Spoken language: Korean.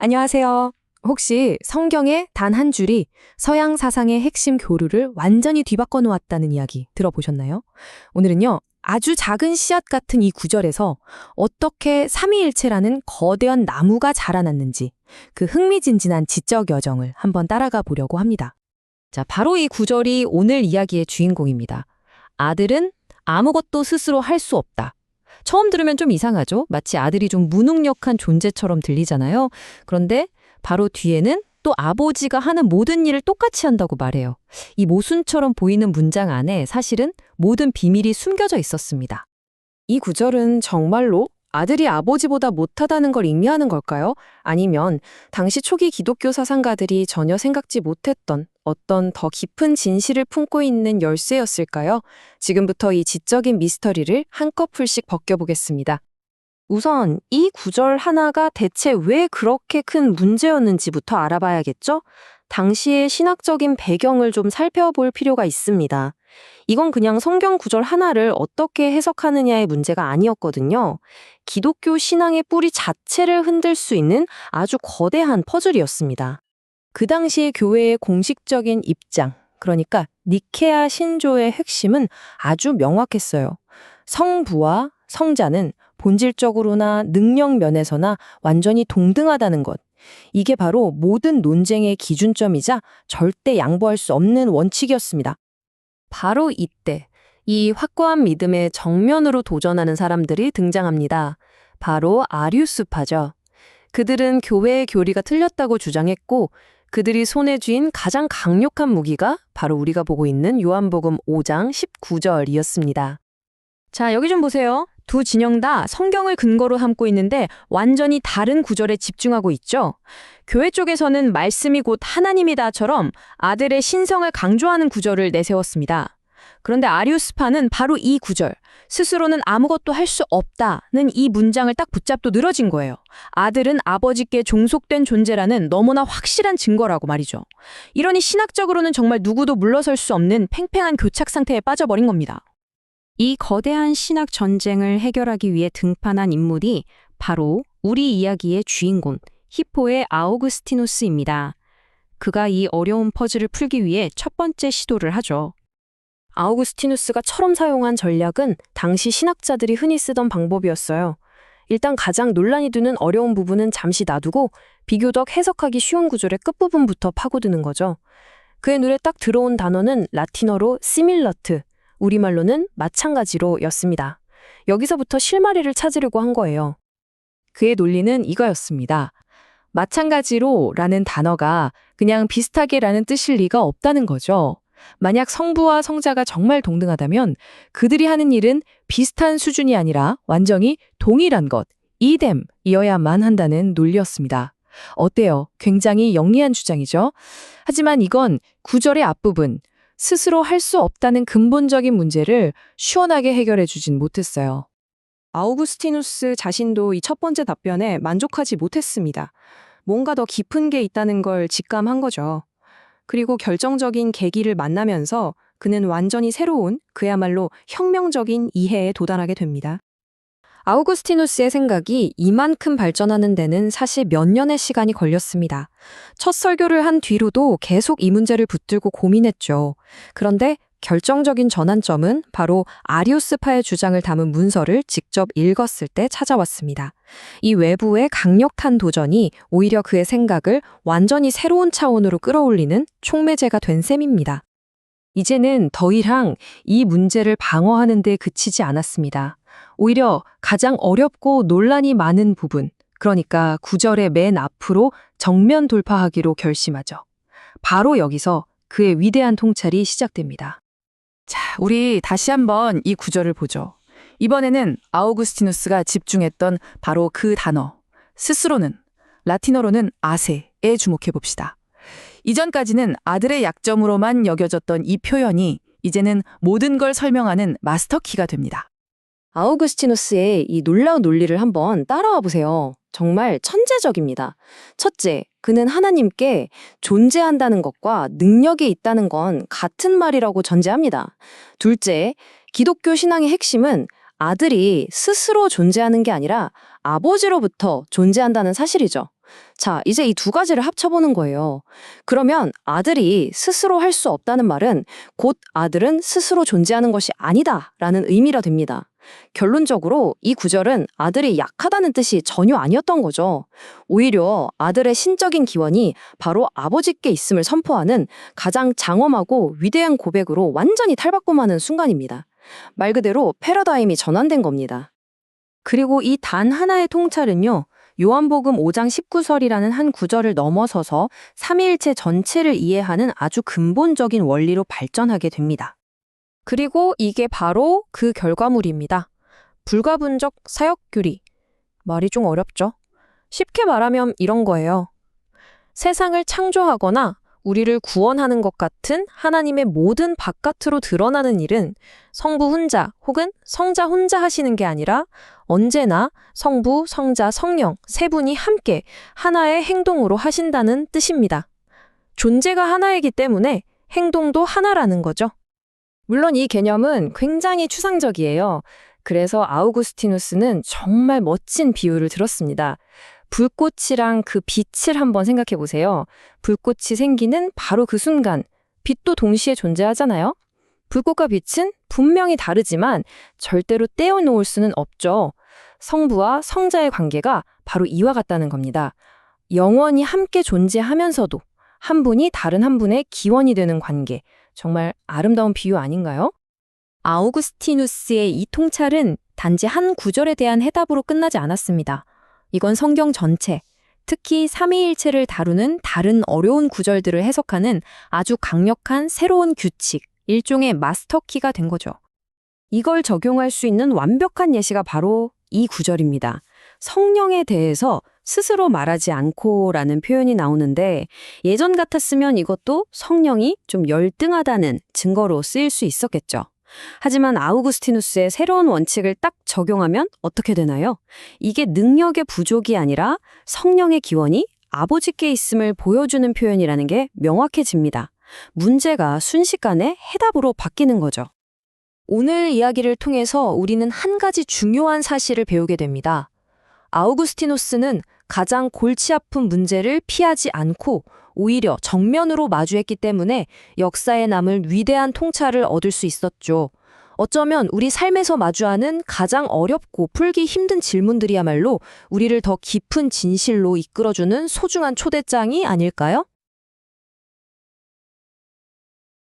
안녕하세요. 혹시 성경의 단 한 줄이 서양 사상의 핵심 교류를 완전히 뒤바꿔 놓았다는 이야기 들어보셨나요? 오늘은요, 아주 작은 씨앗 같은 이 구절에서 어떻게 삼위일체라는 거대한 나무가 자라났는지 그 흥미진진한 지적 여정을 한번 따라가 보려고 합니다. 자, 바로 이 구절이 오늘 이야기의 주인공입니다. 아들은 아무것도 스스로 할 수 없다. 처음 들으면 좀 이상하죠? 마치 아들이 좀 무능력한 존재처럼 들리잖아요. 그런데 바로 뒤에는 또 아버지가 하는 모든 일을 똑같이 한다고 말해요. 이 모순처럼 보이는 문장 안에 사실은 모든 비밀이 숨겨져 있었습니다. 이 구절은 정말로 아들이 아버지보다 못하다는 걸 의미하는 걸까요? 아니면 당시 초기 기독교 사상가들이 전혀 생각지 못했던 어떤 더 깊은 진실을 품고 있는 열쇠였을까요? 지금부터 이 지적인 미스터리를 한꺼풀씩 벗겨보겠습니다. 우선 이 구절 하나가 대체 왜 그렇게 큰 문제였는지부터 알아봐야겠죠? 당시의 신학적인 배경을 좀 살펴볼 필요가 있습니다. 이건 그냥 성경 구절 하나를 어떻게 해석하느냐의 문제가 아니었거든요. 기독교 신앙의 뿌리 자체를 흔들 수 있는 아주 거대한 퍼즐이었습니다. 그 당시의 교회의 공식적인 입장, 그러니까 니케아 신조의 핵심은 아주 명확했어요. 성부와 성자는 본질적으로나 능력 면에서나 완전히 동등하다는 것. 이게 바로 모든 논쟁의 기준점이자 절대 양보할 수 없는 원칙이었습니다. 바로 이때 이 확고한 믿음에 정면으로 도전하는 사람들이 등장합니다. 바로 아리우스파죠. 그들은 교회의 교리가 틀렸다고 주장했고 그들이 손에 쥔 가장 강력한 무기가 바로 우리가 보고 있는 요한복음 5장 19절이었습니다. 자, 여기 좀 보세요. 두 진영 다 성경을 근거로 삼고 있는데 완전히 다른 구절에 집중하고 있죠. 교회 쪽에서는 말씀이 곧 하나님이다처럼 아들의 신성을 강조하는 구절을 내세웠습니다. 그런데 아리우스파는 바로 이 구절, 스스로는 아무것도 할 수 없다는 이 문장을 딱 붙잡고 늘어진 거예요. 아들은 아버지께 종속된 존재라는 너무나 확실한 증거라고 말이죠. 이러니 신학적으로는 정말 누구도 물러설 수 없는 팽팽한 교착 상태에 빠져버린 겁니다. 이 거대한 신학 전쟁을 해결하기 위해 등판한 인물이 바로 우리 이야기의 주인공, 히포의 아우구스티누스입니다. 그가 이 어려운 퍼즐을 풀기 위해 첫 번째 시도를 하죠. 아우구스티누스가 처음 사용한 전략은 당시 신학자들이 흔히 쓰던 방법이었어요. 일단 가장 논란이 되는 어려운 부분은 잠시 놔두고 비교적 해석하기 쉬운 구절의 끝부분부터 파고드는 거죠. 그의 눈에 딱 들어온 단어는 라틴어로 시밀러트, 우리말로는 마찬가지로 였습니다. 여기서부터 실마리를 찾으려고 한 거예요. 그의 논리는 이거였습니다. 마찬가지로 라는 단어가 그냥 비슷하게 라는 뜻일 리가 없다는 거죠. 만약 성부와 성자가 정말 동등하다면 그들이 하는 일은 비슷한 수준이 아니라 완전히 동일한 것, 이됨이어야만 한다는 논리였습니다. 어때요? 굉장히 영리한 주장이죠? 하지만 이건 구절의 앞부분, 스스로 할 수 없다는 근본적인 문제를 시원하게 해결해 주진 못했어요. 아우구스티누스 자신도 이 첫 번째 답변에 만족하지 못했습니다. 뭔가 더 깊은 게 있다는 걸 직감한 거죠. 그리고 결정적인 계기를 만나면서 그는 완전히 새로운, 그야말로 혁명적인 이해에 도달하게 됩니다. 아우구스티누스의 생각이 이만큼 발전하는 데는 사실 몇 년의 시간이 걸렸습니다. 첫 설교를 한 뒤로도 계속 이 문제를 붙들고 고민했죠. 그런데 결정적인 전환점은 바로 아리우스파의 주장을 담은 문서를 직접 읽었을 때 찾아왔습니다. 이 외부의 강력한 도전이 오히려 그의 생각을 완전히 새로운 차원으로 끌어올리는 촉매제가 된 셈입니다. 이제는 더 이상 이 문제를 방어하는 데 그치지 않았습니다. 오히려 가장 어렵고 논란이 많은 부분, 그러니까 구절의 맨 앞으로 정면 돌파하기로 결심하죠. 바로 여기서 그의 위대한 통찰이 시작됩니다. 자, 우리 다시 한번 이 구절을 보죠. 이번에는 아우구스티누스가 집중했던 바로 그 단어, 스스로는, 라틴어로는 아세에 주목해 봅시다. 이전까지는 아들의 약점으로만 여겨졌던 이 표현이 이제는 모든 걸 설명하는 마스터키가 됩니다. 아우구스티누스의 이 놀라운 논리를 한번 따라와 보세요. 정말 천재적입니다. 첫째, 그는 하나님께 존재한다는 것과 능력이 있다는 건 같은 말이라고 전제합니다. 둘째, 기독교 신앙의 핵심은 아들이 스스로 존재하는 게 아니라 아버지로부터 존재한다는 사실이죠. 자, 이제 이 두 가지를 합쳐보는 거예요. 그러면 아들이 스스로 할 수 없다는 말은 곧 아들은 스스로 존재하는 것이 아니다라는 의미라 됩니다. 결론적으로 이 구절은 아들이 약하다는 뜻이 전혀 아니었던 거죠. 오히려 아들의 신적인 기원이 바로 아버지께 있음을 선포하는 가장 장엄하고 위대한 고백으로 완전히 탈바꿈하는 순간입니다. 말 그대로 패러다임이 전환된 겁니다. 그리고 이 단 하나의 통찰은요, 요한복음 5장 19절이라는 한 구절을 넘어서서 삼위일체 전체를 이해하는 아주 근본적인 원리로 발전하게 됩니다. 그리고 이게 바로 그 결과물입니다. 불가분적 사역규리. 말이 좀 어렵죠? 쉽게 말하면 이런 거예요. 세상을 창조하거나 우리를 구원하는 것 같은 하나님의 모든 바깥으로 드러나는 일은 성부 혼자 혹은 성자 혼자 하시는 게 아니라 언제나 성부, 성자, 성령 세 분이 함께 하나의 행동으로 하신다는 뜻입니다. 존재가 하나이기 때문에 행동도 하나라는 거죠. 물론 이 개념은 굉장히 추상적이에요. 그래서 아우구스티누스는 정말 멋진 비유를 들었습니다. 불꽃이랑 그 빛을 한번 생각해 보세요. 불꽃이 생기는 바로 그 순간, 빛도 동시에 존재하잖아요. 불꽃과 빛은 분명히 다르지만 절대로 떼어놓을 수는 없죠. 성부와 성자의 관계가 바로 이와 같다는 겁니다. 영원히 함께 존재하면서도 한 분이 다른 한 분의 기원이 되는 관계. 정말 아름다운 비유 아닌가요? 아우구스티누스의 이 통찰은 단지 한 구절에 대한 해답으로 끝나지 않았습니다. 이건 성경 전체, 특히 삼위일체를 다루는 다른 어려운 구절들을 해석하는 아주 강력한 새로운 규칙, 일종의 마스터키가 된 거죠. 이걸 적용할 수 있는 완벽한 예시가 바로 이 구절입니다. 성령에 대해서 스스로 말하지 않고라는 표현이 나오는데 예전 같았으면 이것도 성령이 좀 열등하다는 증거로 쓰일 수 있었겠죠. 하지만 아우구스티누스의 새로운 원칙을 딱 적용하면 어떻게 되나요? 이게 능력의 부족이 아니라 성령의 기원이 아버지께 있음을 보여주는 표현이라는 게 명확해집니다. 문제가 순식간에 해답으로 바뀌는 거죠. 오늘 이야기를 통해서 우리는 한 가지 중요한 사실을 배우게 됩니다. 아우구스티누스는 가장 골치 아픈 문제를 피하지 않고 오히려 정면으로 마주했기 때문에 역사에 남을 위대한 통찰을 얻을 수 있었죠. 어쩌면 우리 삶에서 마주하는 가장 어렵고 풀기 힘든 질문들이야말로 우리를 더 깊은 진실로 이끌어주는 소중한 초대장이 아닐까요?